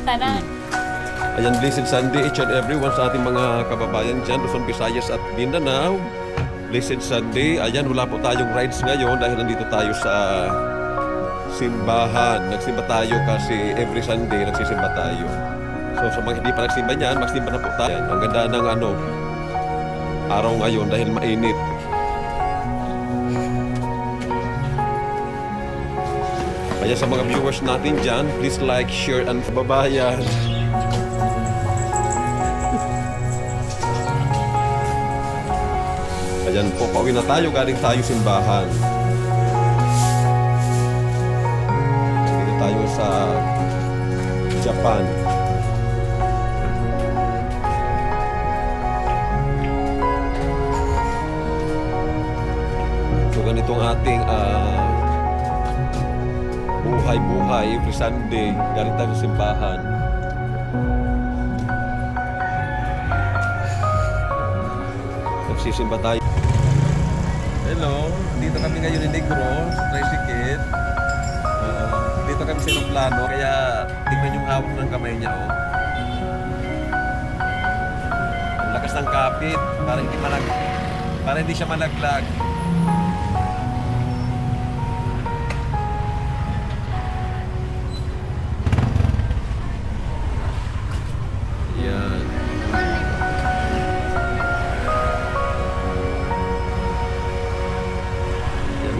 tanan. Ayan, blessed Sunday each and everyone sa ating mga kababayan dyan, Luzon, Visayas at Mindanao. Blessed Sunday. Ayan, wala po tayong rides ngayon dahil nandito tayo sa simbahan. Nagsimba tayo kasi every Sunday nagsisimba tayo. So sa mga hindi pa nagsimba niyan, magsimba na po tayo. Ang ganda ng araw ngayon dahil mainit. Kaya sa mga viewers natin dyan, please like, share, and babayan. Ayan po, pauwi na tayo, galing tayo simbahan. Dito tayo sa Japan. So ganito ang ating buhay-buhay every Sunday, galing tayo sa simbahan. Nagsisimba tayo. Hello, dito kami ngayon ni Negros, tricycle. Dito kami sa aeroplano, kaya tingnan yung hawak ng kamay niya. Oh. Ang lakas ng kapit, para hindi siya malaglag. Yan.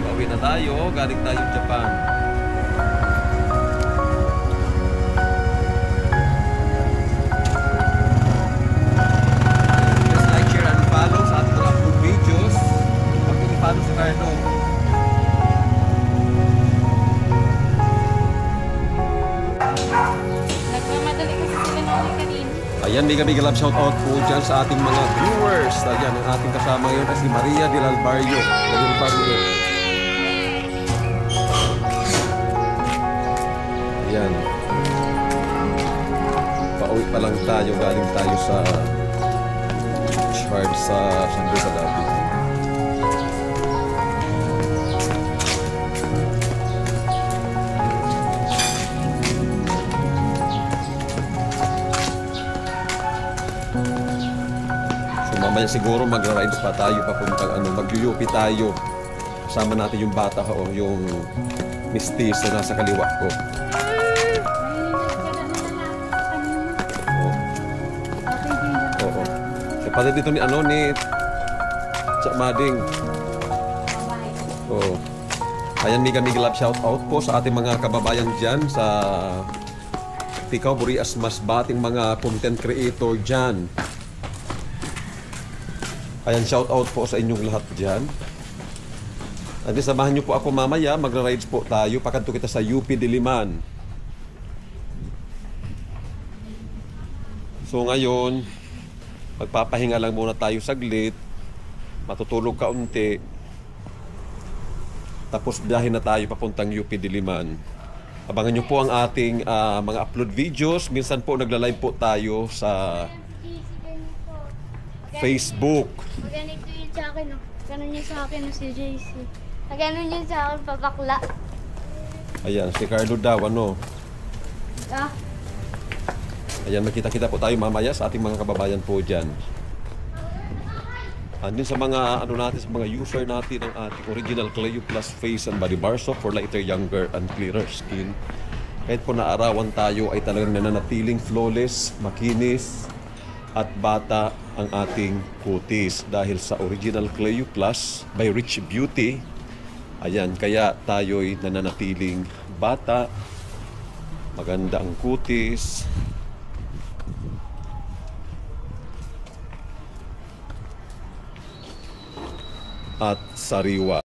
Pauwi na tayo, galing tayo Japan. Just like, share, and follow sa ating mga upload videos. Pag-i-follow si Carlo. Nagmamadali kasi sila namin kanina. Ayan, mega love shoutout po dyan sa ating mga viewers. Ayan, ang ating kasama ngayon ay si Maria del Albarrio. Ayan. Pauwi pa lang tayo, galing tayo sa charge sa Sandro Cadavi. So mamaya siguro magra-rides pa tayo papuntang mag-UP tayo. Kasama natin yung bata o yung mistis na nasa kaliwa ko. Oo. Pati dito ni Mading. Oo. Ayan, mega love shout out po sa ating mga kababayan dyan sa Tikaw, Burias, Masbating mga content creator dyan. Ayan, shout out po sa inyong lahat dyan. At samahan nyo po ako mamaya, magra-rides po tayo. Pakanto kita sa UP Diliman. So ngayon, magpapahinga lang muna tayo saglit. Matutulog kaunti. Tapos biyahe na tayo papuntang UP Diliman. Abangan nyo po ang ating mga upload videos. Minsan po nagla-live po tayo sa Facebook. Ganito yun sa akin, no? Ganun yun sa akin, no, si JC. Ganun yun sa akin, papakla. Ayan, si Carlo daw, Ah? Ayan, makita-kita po tayo mamaya sa ating mga kababayan po dyan. Andin sa mga natin, sa mga user natin ng ating original Cleo Plus Face and Body Bar Soap for lighter, younger, and clearer skin. Kahit po naarawan tayo ay talagang nananatiling flawless, makinis, at bata ang ating kutis dahil sa original Cleo Plus by Rich Beauty. Ayan, kaya tayo'y nananatiling bata, maganda ang kutis, at sariwa.